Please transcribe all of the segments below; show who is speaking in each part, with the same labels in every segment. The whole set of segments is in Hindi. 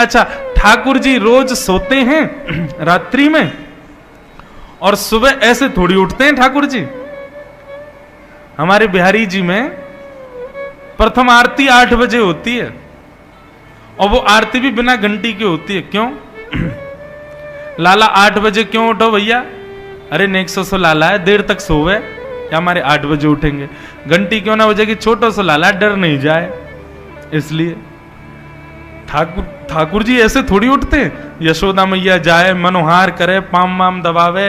Speaker 1: अच्छा, ठाकुर जी रोज सोते हैं रात्रि में और सुबह ऐसे थोड़ी उठते हैं ठाकुर जी। हमारे बिहारी जी में प्रथम आरती 8 बजे होती है और वो आरती भी बिना घंटी की होती है। क्यों? लाला 8 बजे क्यों उठो भैया? अरे नेक्सो सो लाला है, देर तक सोवे या हमारे 8 बजे उठेंगे, घंटी क्यों ना बजेगी, छोटो सो लाला डर नहीं जाए, इसलिए। ठाकुर जी ऐसे थोड़ी उठते। यशोदा मैया जाए, मनोहार करे, पाम वाम दबावे,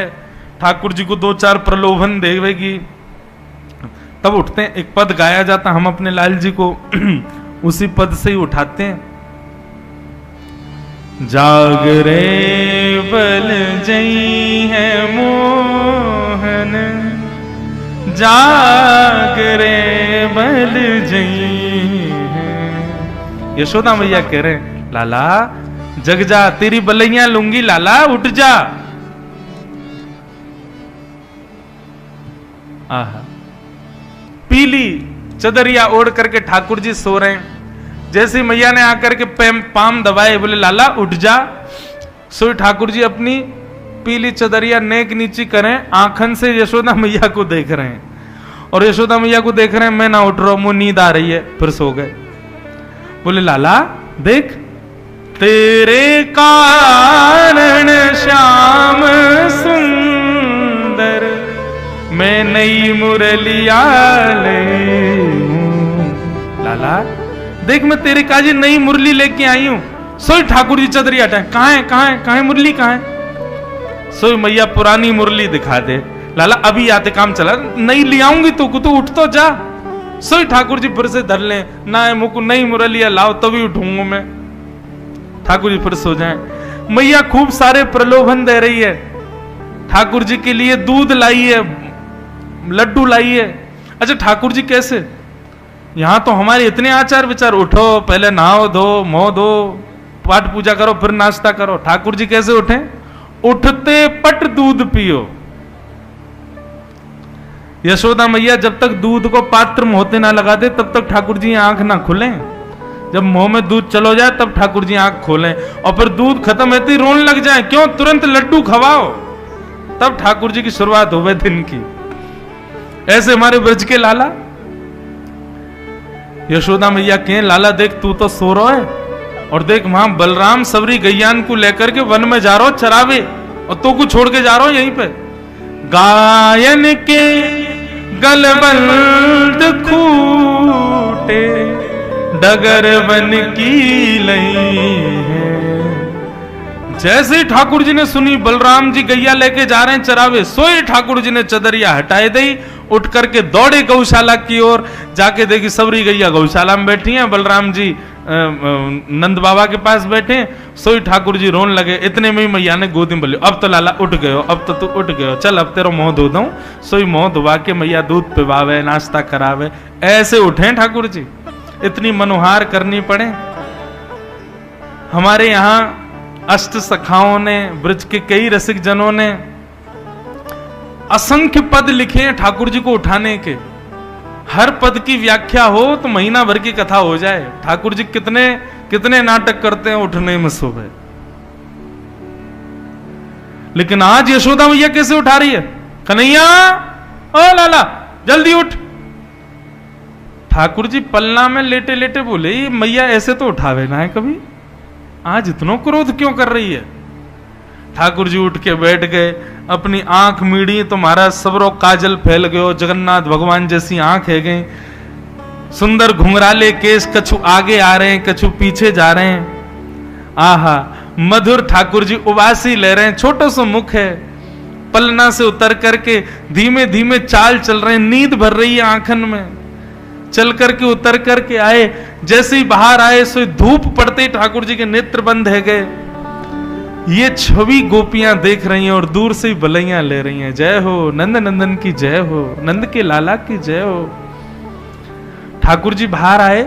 Speaker 1: ठाकुर जी को 2-4 प्रलोभन देवेगी, तब उठते हैं। एक पद गाया जाता, हम अपने लाल जी को उसी पद से ही उठाते हैं। जागरे बल जई है मोहन, जागरे बल जई है। यशोदा मैया कह रहे हैं, लाला जग जा, तेरी बलैया लूंगी, लाला उठ जा। आहा, पीली चदरिया ओढ़ करके ठाकुर जी सो रहे हैं। जैसे मैया ने आकर के पाम दबाए, बोले लाला उठ जा। सो ठाकुर जी अपनी पीली चदरिया नेक नीची करें, आंखन से यशोदा मैया को देख रहे हैं और यशोदा मैया को देख रहे हैं, मैं ना उठ रहा हूं, मुझे नींद आ रही है, फिर सो गए। बोले लाला देख, तेरे कारण श्याम सुंदर मैं नई मुरलिया ले हूं। लाला देख, मैं तेरे काजी नई मुरली लेके आई हूं। सोई ठाकुर जी चदरी हटाए, कहां है मुरली, कहां है? सोई मैया पुरानी मुरली दिखा दे। लाला अभी आते, काम चला, नई ले आऊंगी तो उठ तो जा। सोई ठाकुर जी फिर से धर ले, ना है मुझको नई मुरलिया लाओ तभी उठूंगा मैं। ठाकुर जी फिर सो जाए। मैया खूब सारे प्रलोभन दे रही है। ठाकुर जी के लिए दूध लाई है, लड्डू लाई है। अच्छा ठाकुर जी कैसे? यहां तो हमारे इतने आचार विचार, उठो पहले नहाओ धो, मोह धो, पाठ पूजा करो, फिर नाश्ता करो। ठाकुर जी कैसे उठे? उठते पट दूध पियो। यशोदा मैया जब तक दूध को पात्र में होते ना लगा दे, तब तक ठाकुर जी आंख ना खोलें। जब मुंह में दूध चलो जाए तब ठाकुर जी आंख खोलें, और फिर दूध खत्म होते ही रोने लग जाए। क्यों? तुरंत लड्डू खवाओ, तब ठाकुर जी की शुरुआत हो दिन की। ऐसे हमारे ब्रज के लाला। यशोदा मैया कहें, लाला देख तू तो सो रहा है, और देख वहां बलराम सबरी गैयान को लेकर के वन में जा रहा हो चरावे, और तो को छोड़ के जा रहा हो यहीं पे। गायन के गलबंद खूटे डगर बन की लई है। जैसे ठाकुर जी ने सुनी बलराम जी गैया लेके जा रहे हैं चरावे, सोए ठाकुर जी ने चदरिया हटाए दी, उठ करके दौड़े गौशाला की ओर। जाके देखी सबरी गैया गौशाला में बैठी हैं, बलराम जी नंद बाबा के पास बैठे। सोई ठाकुर जी रोन लगे। इतने में ही मैया ने गोदी में बोली, अब तो लाला उठ गयो, अब तो तू उठ गयो, चल अब तेरा मुंह धो दूं। सोई मुंह धुआ के मैया दूध पिवावे, नाश्ता करावे। ऐसे उठे ठाकुर जी, इतनी मनोहार करनी पड़े। हमारे यहाँ अष्ट सखाओं ने, ब्रज के कई रसिक जनों ने असंख्य पद लिखे हैं ठाकुर जी को उठाने के। हर पद की व्याख्या हो तो महीना भर की कथा हो जाए। ठाकुर जी कितने कितने नाटक करते हैं उठने में सुबह। लेकिन आज यशोदा मैया कैसे उठा रही है? कन्हैया ओ लाला जल्दी उठ। ठाकुर जी पलना में लेटे लेटे बोले, मैया ऐसे तो उठावे ना है कभी, आज इतना क्रोध क्यों कर रही है? ठाकुर जी उठ के बैठ गए, अपनी आंख मीड़ी तो महाराज सबरो काजल फैल गयो, जगन्नाथ भगवान जैसी आंख है गई। सुंदर घुंघराले केस कछु आगे आ रहे हैं, कछु पीछे जा रहे हैं। आहा मधुर ठाकुर जी उबासी ले रहे हैं, छोटा सा मुख है। पलना से उतर करके धीमे धीमे चाल चल रहे हैं, नींद भर रही है आंखन में। चल करके उतर करके आए, जैसे ही बाहर आए सो धूप पड़ते ठाकुर जी के नेत्र बंद है गए। ये छवि गोपियां देख रही हैं और दूर से ही बलैया ले रही हैं। जय हो नंद नंदन की जय हो, नंद के लाला की जय हो। ठाकुर जी बाहर आए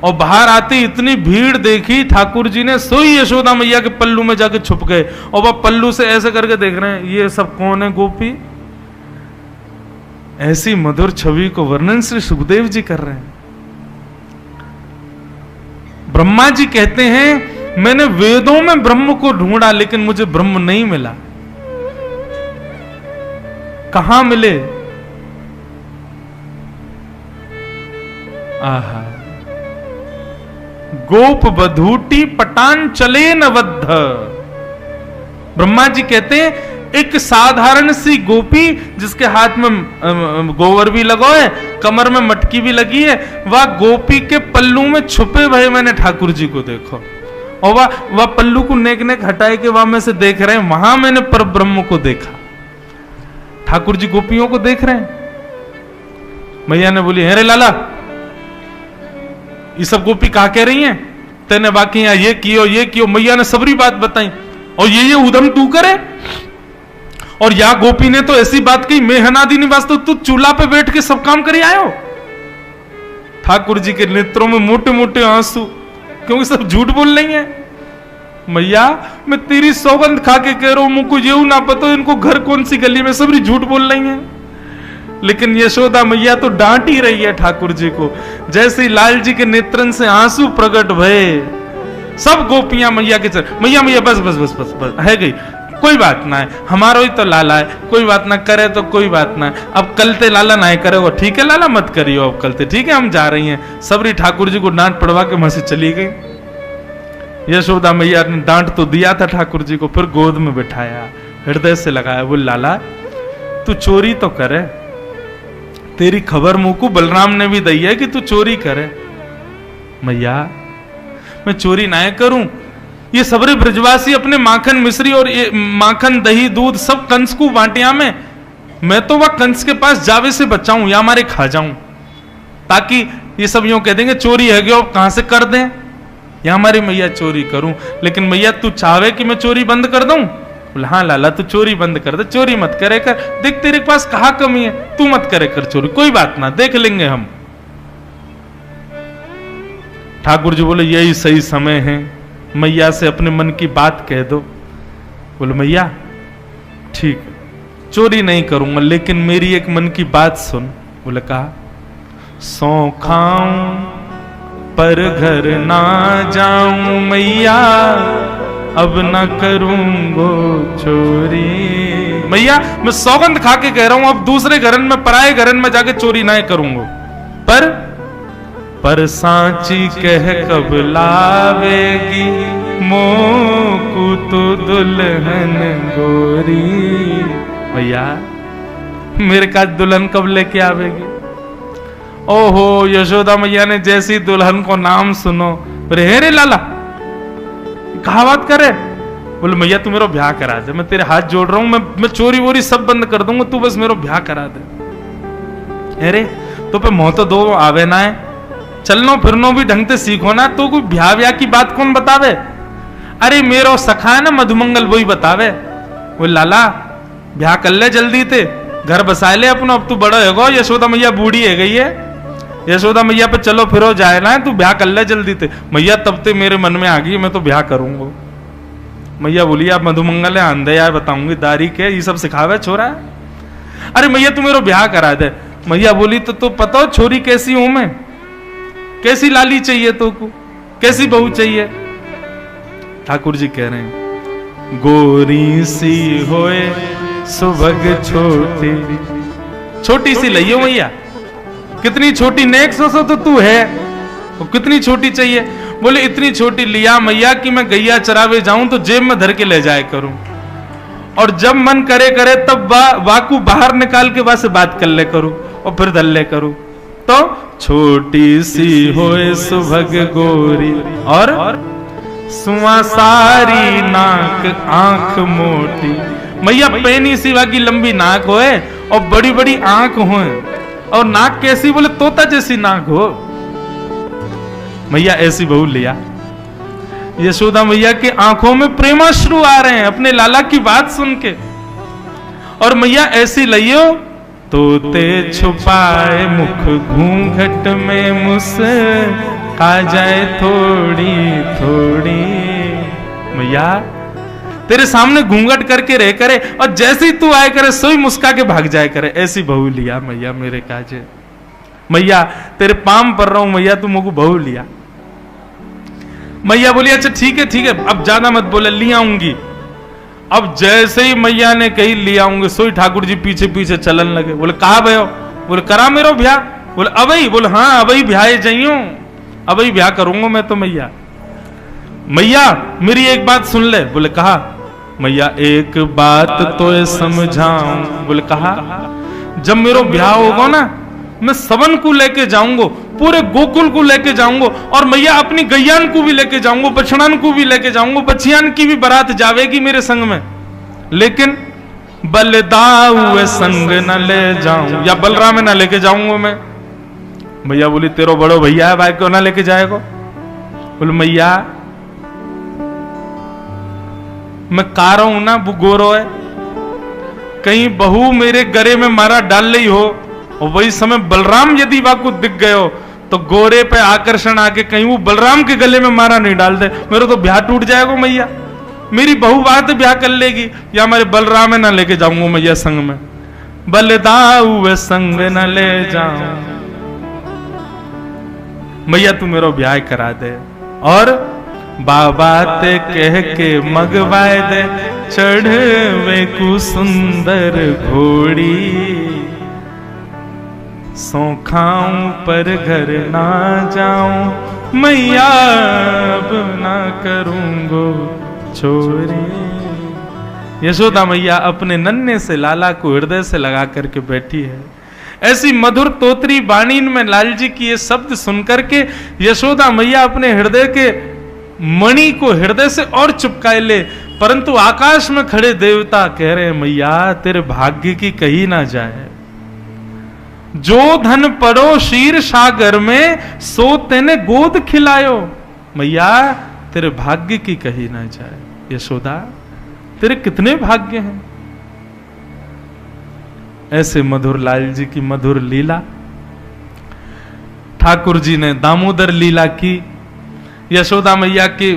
Speaker 1: और बाहर आते इतनी भीड़ देखी, ठाकुर जी ने सोई यशोदा मैया के पल्लू में जाके छुप गए और वह पल्लू से ऐसे करके देख रहे हैं, ये सब कौन है गोपी? ऐसी मधुर छवि को वर्णन श्री सुखदेव जी कर रहे हैं। ब्रह्मा जी कहते हैं मैंने वेदों में ब्रह्म को ढूंढा लेकिन मुझे ब्रह्म नहीं मिला। कहां मिले? आहा, गोप बधूटी पटान चले न बद्ध। ब्रह्मा जी कहते हैं एक साधारण सी गोपी जिसके हाथ में गोबर भी लगा है, कमर में मटकी भी लगी है, वह गोपी के पल्लू में छुपे भय मैंने ठाकुर जी को देखो, और वह पल्लू को नेक नेक हटाए के वहां में से देख रहे हैं, वहां मैंने पर ब्रह्म को देखा। ठाकुर जी गोपियों को देख रहे हैं। मैया ने बोली, अरे लाला ये सब गोपी कहा कह रही हैं, तेने बाकी यहां ये कियो। मैया ने सबरी बात बताई, और ये उदम तू करे। और या गोपी ने तो ऐसी बात कही, मैं हनादि निवास, तो तू चूल्हा पे बैठ के सब काम कर आयो। ठाकुर जी के नेत्रों में मोटे मोटे आंसू, क्योंकि सब झूठ बोल रही हैं। मैया मैं तेरी सौगंध खा के कह रहा हूं, मुझको ये ना पता इनको घर कौन सी गली में, सबरी झूठ बोल रही हैं। लेकिन यशोदा मैया तो डांट ही रही है ठाकुर जी को। जैसे ही लाल जी के नेत्रन से आंसू प्रकट भये, सब गोपियां मैया के चरण, मैया बस बस बस बस बस है गई, कोई बात ना है, हमारो ही तो लाला है, कोई बात ना करे तो कोई बात ना है। अब कल ते लाला ना करे वो ठीक है, लाला मत करियो अब कल ते, ठीक है हम जा रही हैं। सबरी ठाकुर जी को डांट पड़वा के वहां से चली गई। यशोदा मैया ने डांट तो दिया था ठाकुर जी को, फिर गोद में बिठाया, हृदय से लगाया, बोल लाला तू चोरी तो करे, तेरी खबर मुंह को बलराम ने भी दी है कि तू चोरी करे। मैया मैं चोरी ना करूं, ये सबरे ब्रजवासी अपने माखन मिश्री और ये माखन दही दूध सब कंस को बांटिया में, मैं तो वह कंस के पास जावे से बचाऊं या हमारे खा जाऊं, ताकि ये सब यूं कह देंगे चोरी है गया, कहां से कर दें, या हमारी मैया चोरी करूं। लेकिन मैया तू चाहे कि मैं चोरी बंद कर दूं? बोला हाँ लाला तू चोरी बंद कर दे, चोरी मत करे कर, देख तेरे पास कहां कमी है, तू मत करे कर चोरी, कोई बात ना, देख लेंगे हम। ठाकुर जी बोले यही सही समय है, मैया से अपने मन की बात कह दो। बोले मैया ठीक है चोरी नहीं करूंगा, लेकिन मेरी एक मन की बात सुन। बोले कहा, सौ खाऊं पर घर ना जाऊं मैया, अब ना करूंगो चोरी। मैया मैं सौगंध खा के कह रहा हूं, अब दूसरे घरन में पराए घरन में जाके चोरी ना करूंगा। पर सांची कह कब लावेगी, मोकू तो दुल्हन गोरी। भैया मेरे का दुल्हन कब लेके आवेगी? ओहो यशोदा मैया ने जैसी दुल्हन को नाम सुनो, रे लाला कहा बात करे। बोले मैया तू मेरा ब्याह करा दे, मैं तेरे हाथ जोड़ रहा हूं, मैं चोरी वोरी सब बंद कर दूंगा, तू बस मेरा ब्याह करा दे। अरे तो पे मोह तो दो आवे ना है, चलनो फिरनो भी ढंग से सीखो ना, तो कोई ब्याह की बात कौन बतावे? अरे मेरो सखा है ना मधुमंगल, वही बतावे। वो लाला ब्याह कर ले जल्दी थे, घर बसाए ले अपना, अब तू बड़ा होगा, यशोदा मैया बूढ़ी है गई है, यशोदा मैया पे चलो फिरो जाए ना, तू ब्याह कर ले जल्दी थे। मैया तब ते मेरे मन में आ गई, मैं तो ब्याह करूंगा। मैया बोली आप मधुमंगल है आंधे यार, बताऊंगी दारी के ये सब सिखावे छोरा। अरे मैया तू मेरा ब्याह करा दे। मैया बोली तो पता हो छोरी कैसी हूं मैं, कैसी लाली चाहिए तो को, कैसी बहू चाहिए? ठाकुर जी कह रहे हैं, गोरी सी होए सुभग छोटी, छोटी सी लइयो मैया, कितनी छोटी, नेक सो तो तू है, वो कितनी छोटी चाहिए? बोले इतनी छोटी लिया मैया कि मैं गैया चरावे जाऊं तो जेब में धर के ले जाए करूं, और जब मन करे तब वाकू बाहर निकाल के वहां से बात कर ले करूं और फिर धर ले करूं। तो छोटी सी होए सुभग गोरी और सुआ सारी नाक आंख मोटी। मैया पैनी सिवा की लंबी नाक होए और बड़ी बड़ी आंख होए, और नाक कैसी? बोले तोता जैसी नाक हो। मैया ऐसी बहू लिया। यशोदा मैया के आंखों में प्रेमाश्रु आ रहे हैं अपने लाला की बात सुन के, और मैया ऐसी लियो तोते छुपाए मुख घूंघट में मुस्का जाए थोड़ी थोड़ी। मैया तेरे सामने घूंघट करके रह करे, और जैसे ही तू आए करे सोई मुस्का के भाग जाए करे, ऐसी बहू लिया मैया मेरे काजे। मैया तेरे पाम पर रहा हूं मैया, तू मुझको बहू लिया। मैया बोली अच्छा ठीक है अब ज्यादा मत बोले, ले आऊंगी। अब जैसे ही मैया ने कही ले आऊंगी, सोई ठाकुर जी पीछे पीछे चलन लगे। बोले कहा भयो? बोले करा मेरो ब्याह। बोले अबई? बोले हाँ अबई ब्याह जाइयो, अबई ब्याह करूंगा मैं तो मैया। मैया मेरी एक बात सुन ले। बोले कहा? मैया एक बात तो समझाऊं। बोले कहा? जब मेरो ब्याह होगा ना, मैं सबन को लेके जाऊंगा, पूरे गोकुल को लेके जाऊंगा, और मैया अपनी गैयान को भी लेके जाऊंगा, बछड़ान को भी लेके जाऊंगा, बछियान की भी बारात जावेगी मेरे संग में, लेकिन बलदाऊ संग न ले जाऊं, या बलराम न लेके जाऊंगा मैं। मैया बोली तेरो बड़ो भैया है भाई, क्यों ना लेके जाएगा? बोले मैया मैं का रहा हूं ना, वो गोरो है, कहीं बहू मेरे गले में मारा डाल रही हो, और वही समय बलराम यदि वहां को दिख गए हो, तो गोरे पे आकर्षण आके कहीं वो बलराम के गले में मारा नहीं डाल दे, मेरा तो ब्याह टूट जाएगा मैया। मेरी बहू बात ब्याह कर लेगी, या हमारे बलराम में ना लेके जाऊंगा मैया संग में, बलदाऊ संग न ले जाऊं। मैया तू मेरा ब्याह करा दे, और बाबा ते कह के मगवाए दे, चढ़वे को सुंदर घोड़ी, सो खाऊं पर घर ना जाऊं, मैया अब ना करूंगो चोरी। यशोदा मैया अपने नन्हे से लाला को हृदय से लगा करके बैठी है। ऐसी मधुर तोतरी बाणी में लाल जी की ये शब्द सुनकर के यशोदा मैया अपने हृदय के मणि को हृदय से और चिपकाए ले, परंतु आकाश में खड़े देवता कह रहे हैं मैया तेरे भाग्य की कही ना जाए, जो धन पड़ो शीर सागर में, सो तेने गोद खिलायो, मैया तेरे भाग्य की कही ना जाए। यशोदा तेरे कितने भाग्य हैं। ऐसे मधुर लाल जी की मधुर लीला ठाकुर जी ने दामोदर लीला की। यशोदा मैया के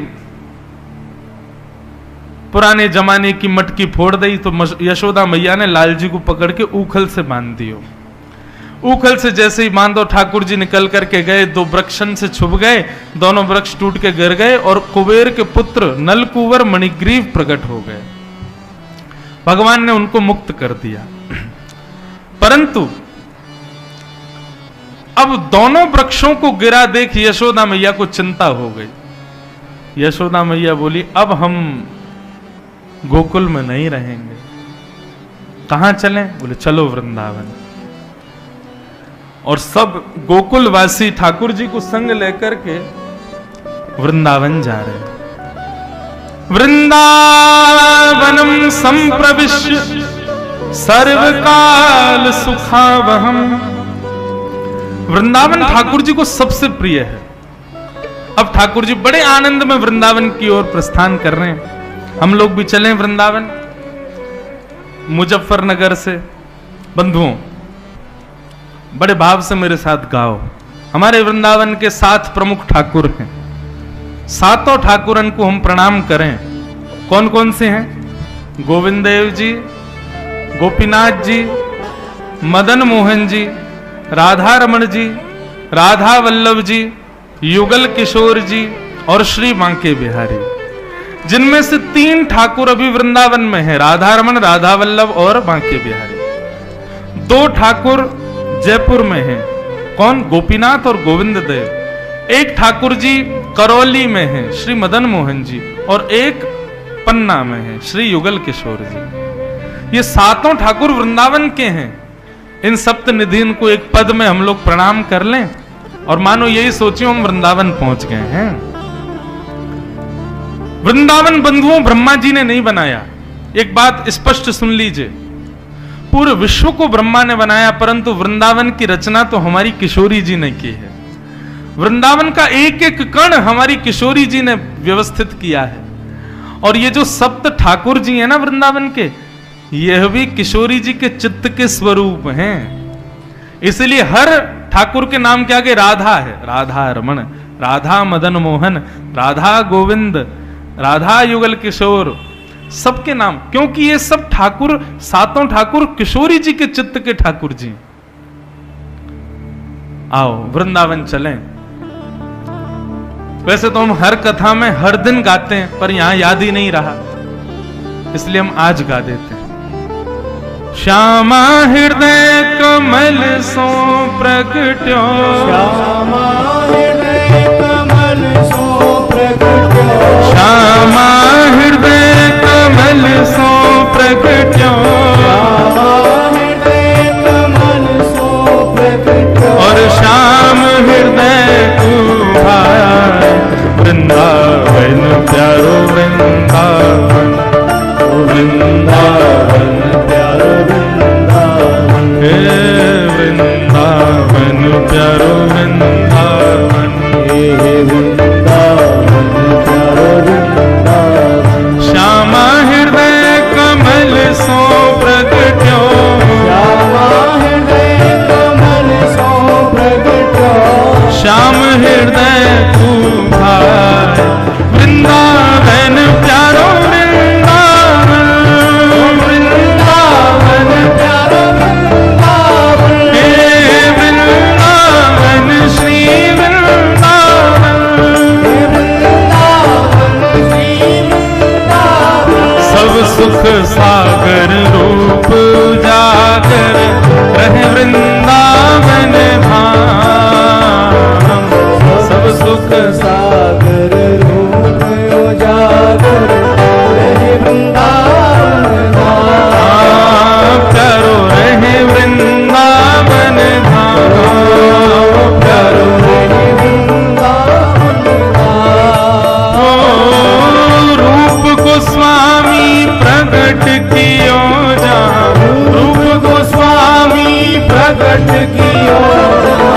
Speaker 1: पुराने जमाने की मटकी फोड़ दी, तो यशोदा मैया ने लाल जी को पकड़ के ऊखल से बांध दियो। ऊखल से जैसे ही बांधो, ठाकुर जी निकल करके गए, दो वृक्षन से छुप गए, दोनों वृक्ष टूट के गिर गए, और कुबेर के पुत्र नलकुवर मणिग्रीव प्रकट हो गए। भगवान ने उनको मुक्त कर दिया। परंतु अब दोनों वृक्षों को गिरा देख यशोदा मैया को चिंता हो गई। यशोदा मैया बोली अब हम गोकुल में नहीं रहेंगे, कहां चलें? बोले चलो वृंदावन। और सब गोकुलवासी ठाकुर जी को संग लेकर के वृंदावन जा रहे हैं। वृंदावनम संप्रविश्य सर्वकाल सुखावहम। वृंदावन ठाकुर जी को सबसे प्रिय है। अब ठाकुर जी बड़े आनंद में वृंदावन की ओर प्रस्थान कर रहे हैं। हम लोग भी चलें वृंदावन। मुजफ्फरनगर से बंधुओं बड़े भाव से मेरे साथ गाओ। हमारे वृंदावन के 7 प्रमुख ठाकुर हैं। 7 ठाकुरन को हम प्रणाम करें। कौन कौन से हैं? गोविंद देव जी, गोपीनाथ जी, मदन मोहन जी, राधा रमण जी, राधा वल्लभ जी, युगल किशोर जी और श्री बांके बिहारी। जिनमें से 3 ठाकुर अभी वृंदावन में हैं, राधा रमण, राधा वल्लभ और बांके बिहारी। 2 ठाकुर जयपुर में हैं। कौन? गोपीनाथ और गोविंद देव। 1 ठाकुर जी करौली में हैं, श्री मदन मोहन जी, और 1 पन्ना में है, श्री युगल किशोर जी। ये 7 ठाकुर वृंदावन के हैं। इन सप्त निधिन को एक पद में हम लोग प्रणाम कर लें और मानो यही सोचियो हम वृंदावन पहुंच गए हैं। वृंदावन बंधुओं ब्रह्मा जी ने नहीं बनाया। एक बात स्पष्ट सुन लीजिए, पूरे विश्व को ब्रह्मा ने बनाया, परंतु वृंदावन की रचना तो हमारी किशोरी जी ने की है। वृंदावन का एक एक कण हमारी किशोरी जी ने व्यवस्थित किया है। और ये जो सप्त ठाकुर जी हैं ना वृंदावन के, यह भी किशोरी जी के चित्त के स्वरूप हैं। इसलिए हर ठाकुर के नाम के आगे राधा है। राधा रमण, राधा मदन मोहन, राधा गोविंद, राधा युगल किशोर, सबके नाम, क्योंकि ये सब ठाकुर 7 ठाकुर किशोरी जी के चित्त के ठाकुर जी। आओ वृंदावन चलें। वैसे तो हम हर कथा में हर दिन गाते हैं, पर यहां याद ही नहीं रहा, इसलिए हम आज गा देते हैं। श्यामा हृदय कमल सो प्रगट्यो,
Speaker 2: श्यामा हृदय कमल सो प्रगट्यो,
Speaker 1: श्यामा हृदय कमल सो प्रगट्यो,
Speaker 2: श्यामा हृदय कमल सो प्रगट्यो,
Speaker 1: और श्याम हृदय तुम्हारा वृंदावन प्यारो वृंदावन, वृंदावन प्यारो वृंदावन, हे वृंदावन प्यारो वृंदावन,
Speaker 2: हे वृंदावन प्यारो वृंदावन,
Speaker 1: श्यामा हृदय कमल सो प्रगट्यो,
Speaker 2: श्यामा हृदय कमल सो प्रगट्यो,
Speaker 1: श्याम हृदय तुम्हारा वृंदावन प्यारो वृंदावन, वृंदावन
Speaker 2: प्यारो वृंदावन,
Speaker 1: हे वृंदावन श्री वृंदावन,
Speaker 2: वृंदावन श्री वृंदावन,
Speaker 1: सब सुख सागर रूप उजागर रहे वृंदावन धाम, सब सुख
Speaker 2: सागर रूप उजागर रहे वृंदावन धाम,
Speaker 1: प्यारो रहे वृंदावन धाम, प्यारो
Speaker 2: रहे वृंदावन धाम,
Speaker 1: ओ रूप गोस्वामी प्रगट कियो जहाँ, रूप गोस्वामी प्रगट कियो,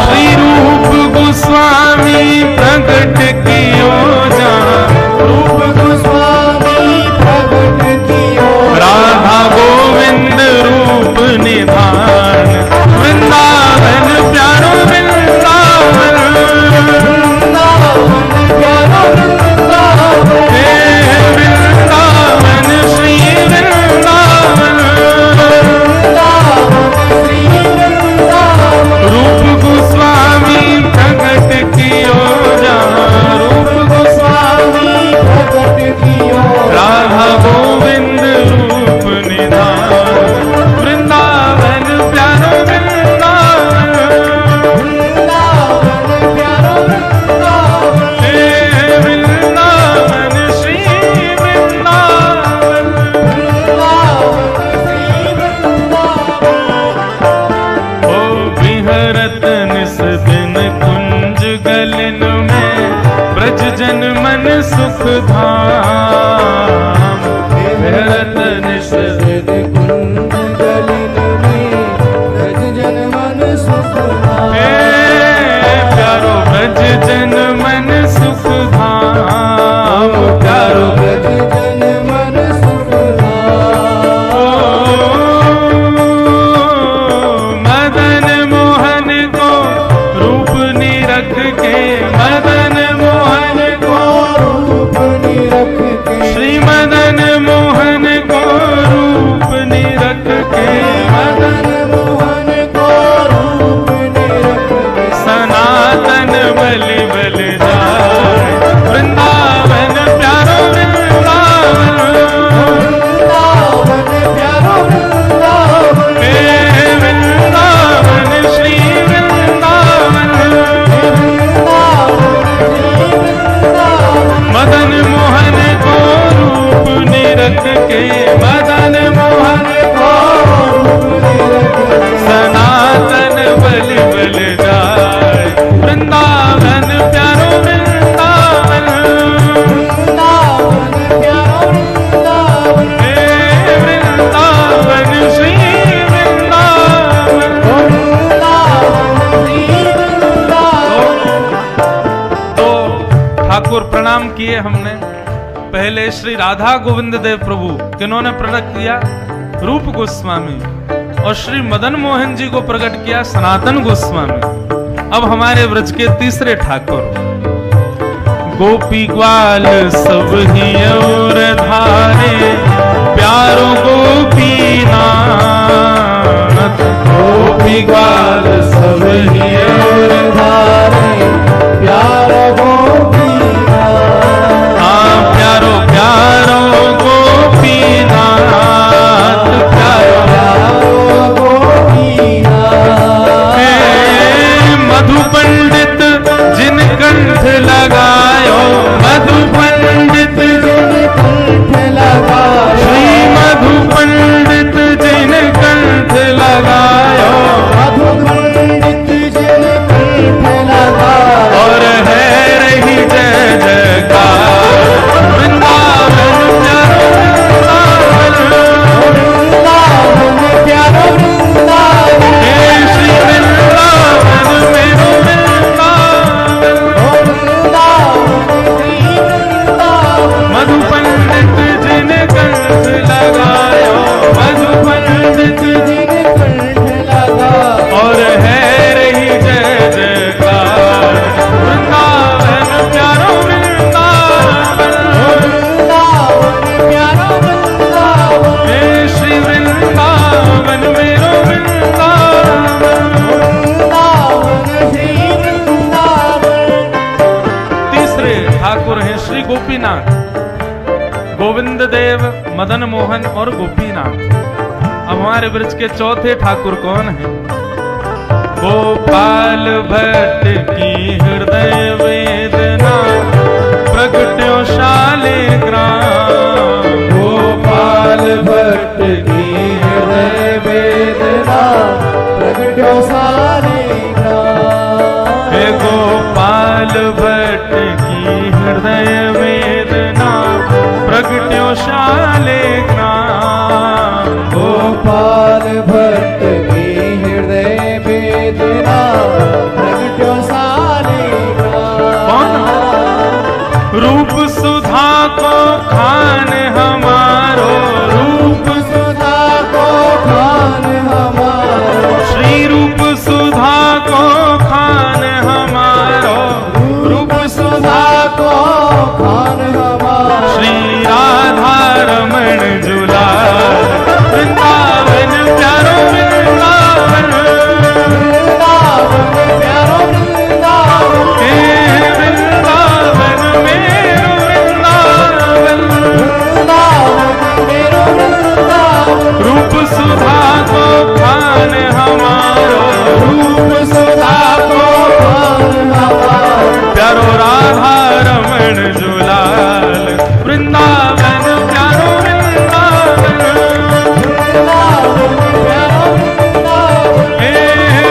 Speaker 1: श्री रूप गोस्वामी प्रगट कियो जहाँ,
Speaker 2: रूप गोस्वामी प्रगट कियो,
Speaker 1: राधा गोविंद रूप निधान, वृंदावन प्यारो वृंदावन,
Speaker 2: वृंदावन प्यारो वृंदावन,
Speaker 1: हे वृंदावन श्री वृंदावन,
Speaker 2: वृंदावन श्री वृंदावन,
Speaker 1: रूप गोस्वामी प्रगट कियो जहाँ, रूप गोस्वामी
Speaker 2: प्रगट कियो,
Speaker 1: राधा गोविंद रूप निधान, वृंदावन प्यारो वृंदावन,
Speaker 2: वृंदावन प्यारो वृंदावन,
Speaker 1: हे वृंदावन श्री वृंदावन,
Speaker 2: वृंदावन श्री वृंदावन,
Speaker 1: ओ विहरत निस दिन कुंज गलन में, ब्रज जन मन सुख धाम, विहरत निस
Speaker 2: कुंज गलिन में ब्रज जन मन सुख धाम,
Speaker 1: प्यारो ब्रज जन मन सुख धाम, प्यारो
Speaker 2: ब्रज जन मन सुख धाम,
Speaker 1: मदन मोहन को रूप निरख के, मदन मोहन को
Speaker 2: रूप निरख के,
Speaker 1: श्री मदन मोहन को रूप निरख के,
Speaker 2: मदन मोहन को रूप निरख के,
Speaker 1: सनातन बलि बल जाए, वृंदावन प्यारो वृंदावन,
Speaker 2: वृंदावन प्यारो वृंदावन,
Speaker 1: हे वृंदावन श्री वृंदावन,
Speaker 2: वृंदावन श्री वृंदावन,
Speaker 1: मदन मोहन को रूप निरख के, मदन मोहन को
Speaker 2: रूप निरख के,
Speaker 1: सनातन बलि बल जाए, वृंदावन प्यारो वृंदावन,
Speaker 2: वृंदावन प्यारो वृंदावन,
Speaker 1: हे वृंदावन श्री वृंदावन।
Speaker 2: वृंदावन श्री वृंदावन।
Speaker 1: तो ठाकुर प्रणाम किए हमने। पहले श्री राधा गोविंद देव प्रभु किन्होंने प्रकट किया? रूप गोस्वामी। और श्री मदन मोहन जी को प्रकट किया सनातन गोस्वामी। अब हमारे व्रज के तीसरे ठाकुर गोपी ग्वाल सब ही और धारे, प्यारो गोपी नाथ। गोपी ग्वाल सब ही और
Speaker 2: धारे, प्यारो गोपी
Speaker 1: गोविंद देव, मदन मोहन और गोपीनाथ। अब हमारे ब्रज के चौथे ठाकुर कौन है? गोपाल भट्ट की हृदय वेदना प्रगट्यो शालिग्राम।
Speaker 2: गोपाल भट्ट की हृदय वेदना प्रगट्यो शालिग्राम।
Speaker 1: हे गोपाल भट्ट की हृदय वेदना प्रगट्यो शालिग्राम।
Speaker 2: गोपाल भट्ट की हृदय वेदना प्रगट्यो शालिग्राम।
Speaker 1: रूप सुधा को खान हमारो,
Speaker 2: रूप सुधा को खान हमारो।
Speaker 1: श्री रूप सुधा को खान हमारो।
Speaker 2: रूप सुधा को खान हमारो।
Speaker 1: श्री राधा रमण जुलाल वृंदावन प्यारो वृंदावन।
Speaker 2: वृंदावन प्यारो वृंदावन।
Speaker 1: हे वृंदावन मेरो वृंदावन।
Speaker 2: वृंदावन मेरो वृंदावन।
Speaker 1: रूप सुधा को खान हमारो।
Speaker 2: रूप सुधा को खान हमारो।
Speaker 1: प्यारो राधा रमण जुलाल वृंदावन प्यारो वृंदावन।
Speaker 2: वृंदावन प्यारो वृंदावन।
Speaker 1: हे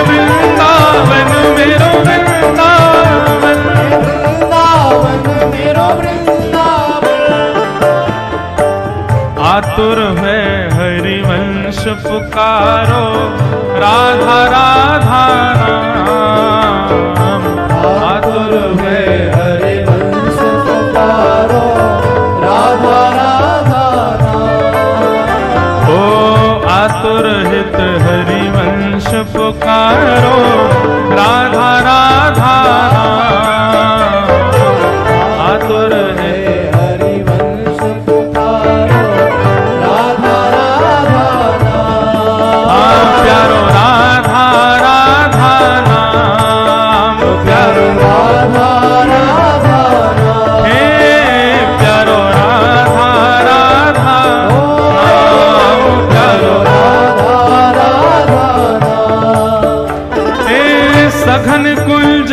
Speaker 1: वृंदावन मेरो वृंदावन।
Speaker 2: वृंदावन मेरो वृंदावन।
Speaker 1: आतुर है हरिवंश पुकारो, राधा राधा नाम। आतुर है
Speaker 2: हरिवंश पुकारो, राधा राधा नाम।
Speaker 1: ओ आतुर हित हरिवंश पुकारो, राधा राधा नाम। आतुर है
Speaker 2: हरिवंश पुकारो, राधा राधा नाम।
Speaker 1: प्यारो राधा राधा नाम। प्यारो
Speaker 2: राधा राधा नाम।
Speaker 1: हे प्यारो राधा राधा नाम। प्यारो
Speaker 2: राधा राधा नाम।
Speaker 1: हे सघन कुंज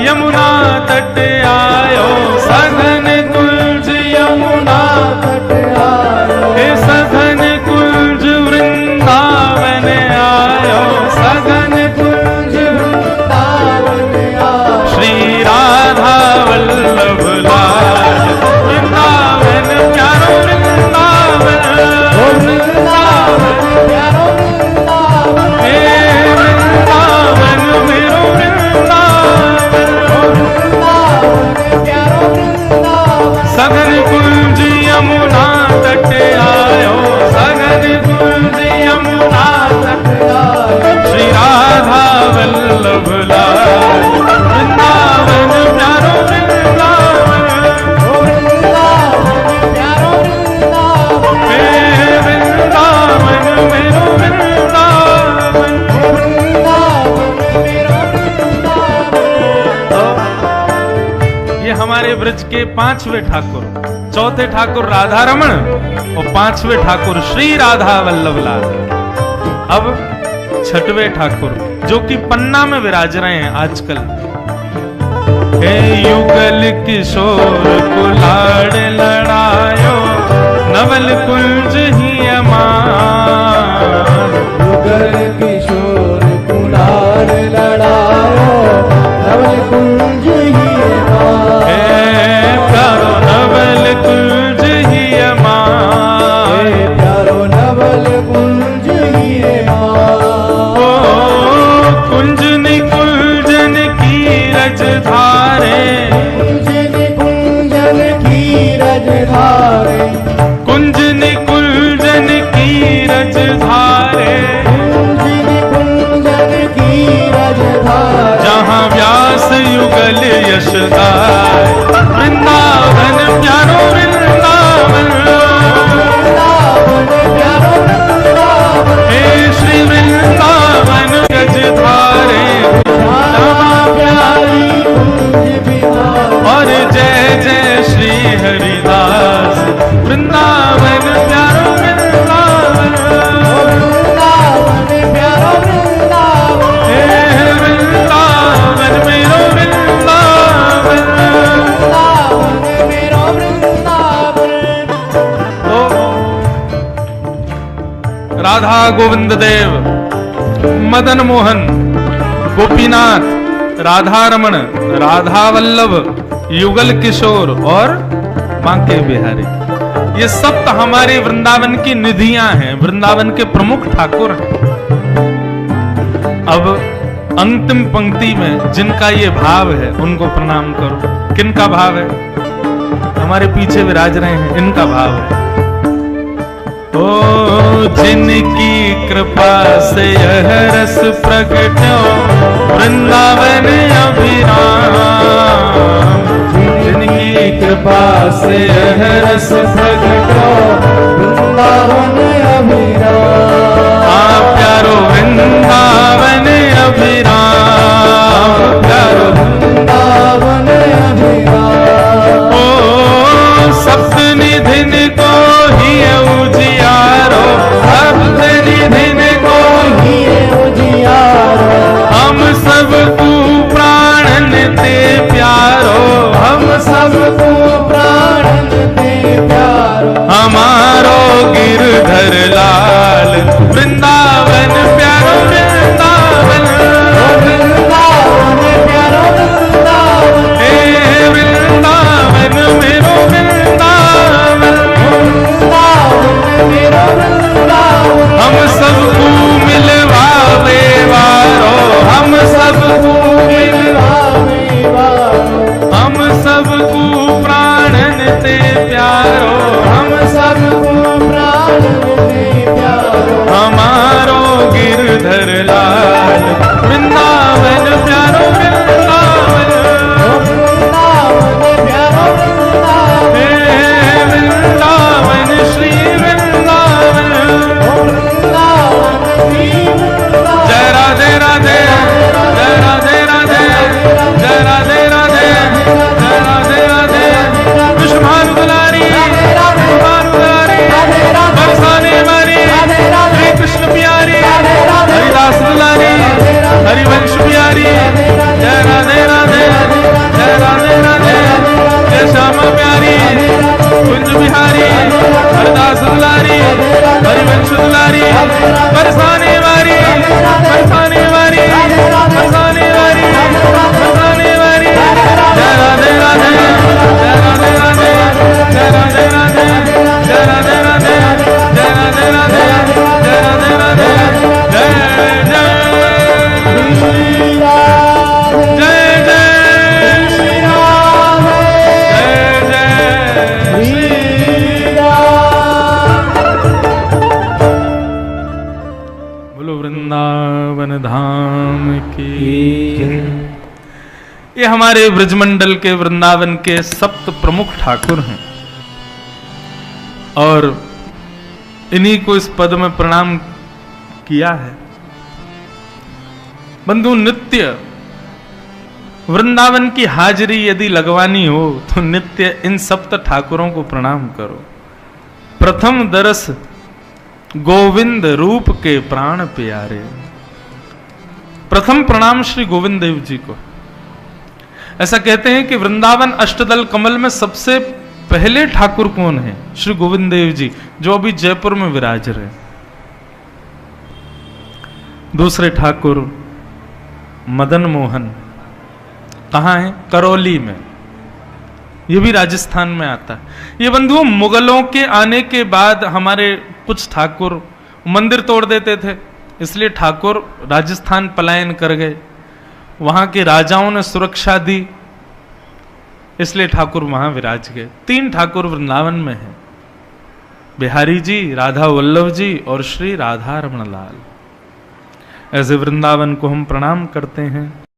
Speaker 1: यमुना तट आयो। सघन कुंज यमुना
Speaker 2: तट आयो।
Speaker 1: हे सघन कुंज वृंदावन आयो। सघन
Speaker 2: कुंज वृंदावन आयो।
Speaker 1: श्री राधा वल्लभ लाल वृंदावन प्यारो वृंदावन।
Speaker 2: वृंदावन प्यारो वृंदावन।
Speaker 1: हे वृंदावन मेरो वृंदावन।
Speaker 2: वृंदावन प्यारो वृंदावन।
Speaker 1: सघन कुंज यमुना तट आयो। सघन कुंज यमुना तट
Speaker 2: आयो।
Speaker 1: श्री राधा वल्लभ लाल वृंदावन प्यारो वृंदावन।
Speaker 2: वृंदावन प्यारो वृंदावन।
Speaker 1: हे वृंदावन मेरो वृंदावन।
Speaker 2: वृंदावन मेरो वृंदावन।
Speaker 1: ये हमारे ब्रज के पांचवें ठाकुर, चौथे ठाकुर राधा रमण और पांचवें ठाकुर श्री राधा वल्लभ लाल। अब छठवें ठाकुर जो कि पन्ना में विराज रहे हैं आजकल। हे युगल किशोर कुलाड़ लड़ायो, नवल कुंज ही अमान।
Speaker 2: युगल किशोर कुलाल लड़ायो, नवल कुंज ही अमान।
Speaker 1: हे प्यारो नवल कुंज ही अमान।
Speaker 2: हे प्यारो नवल कुंज ही अमान।
Speaker 1: ओ कुंजन कुंजन की रज धारे।
Speaker 2: कुंजन कुंजन की रज धारे।
Speaker 1: राधा गोविंद देव, मदन मोहन, गोपीनाथ, राधा रमण, राधा वल्लभ, युगल किशोर और बांके बिहारी, ये सब तो हमारे वृंदावन की निधियां हैं, वृंदावन के प्रमुख ठाकुर हैं। अब अंतिम पंक्ति में जिनका ये भाव है उनको प्रणाम करो। किनका भाव है? हमारे पीछे विराज रहे हैं, इनका भाव है। ओ जिनकी कृपा से यह रस प्रकट हो वृंदावन अभिराम, जिनकी कृपा से यह रस प्रकट हो वृंदावन अभिराम, प्यारो वृंदावन अभिराम, प्यारो वृंदावन अभिराम। ओ सप्त निधिन को ही उजियारो, सप्त निधिन को ही उजियारो, हम सबको प्राणन ते प्यारो, हम सबको प्राणन ते प्यारो, हमारो गिरधर लाल वृंदावन प्यारो वृंदावन, वृंदावन प्यारो वृंदावन, हे वृंदावन मेरो वृंदावन, वृंदावन मेरो वृंदावन, हम सबको मिलवावे वारो, हम सबको मिलवावे वारो, हम सबको प्राणन ते प्यारो, हम सबको प्राणन ते प्यारो, हमारो गिरधर लाल वृंदावन प्यारो वृंदावन, वृंदावन प्यारो वृंदावन, हे वृंदावन श्री वृंदावन, वृंदावन श्री वृंदावन। जय राधे राधे, जय राधे राधे, जय राधे राधे, जय राधे राधे, विष्णु भानु दुलारी, विष्णु भानु दुलारी, बरसाने वाली, हरे कृष्ण प्यारी, हरिदास दुलारी, हरिवंश प्यारी, जय राधे राधे, जय राधे राधे, जय श्यामा प्यारी, कुंज बिहारी, हरिदास दुलारी, हरिवंश दुलारी, बरसाने वाली, बरसाने वाली, बरसाने वाली, बरसाने वाली, जय राधे राधे, जय राधे राधे, जय राधे राधे, जय राधे राधे, जय राधे राधे, जय राधे राधे, जय जय श्री राधे, जय जय श्री राधे, जय जय श्री राधे। बोलो वृंदावन धाम की। ये हमारे ब्रजमंडल के वृंदावन के सप्त प्रमुख ठाकुर हैं और इन्हीं को इस पद में प्रणाम किया है। बंधु, नित्य वृंदावन की हाजिरी यदि लगवानी हो तो नित्य इन सप्त ठाकुरों को प्रणाम करो। प्रथम दरस गोविंद रूप के प्राण प्यारे। प्रथम प्रणाम श्री गोविंद देव जी को। ऐसा कहते हैं कि वृंदावन अष्टदल कमल में सबसे पहले ठाकुर कौन है? श्री गोविंद देव जी, जो अभी जयपुर में विराज रहे। दूसरे ठाकुर मदन मोहन कहां है? करौली में। ये भी राजस्थान में आता है। ये बंधुओं, मुगलों के आने के बाद हमारे कुछ ठाकुर मंदिर तोड़ देते थे, इसलिए ठाकुर राजस्थान पलायन कर गए। वहां के राजाओं ने सुरक्षा दी, इसलिए ठाकुर वहां विराज गए। 3 ठाकुर वृंदावन में हैं, बिहारी जी, राधा वल्लभ जी और श्री राधा रमण लाल। ऐसे वृंदावन को हम प्रणाम करते हैं।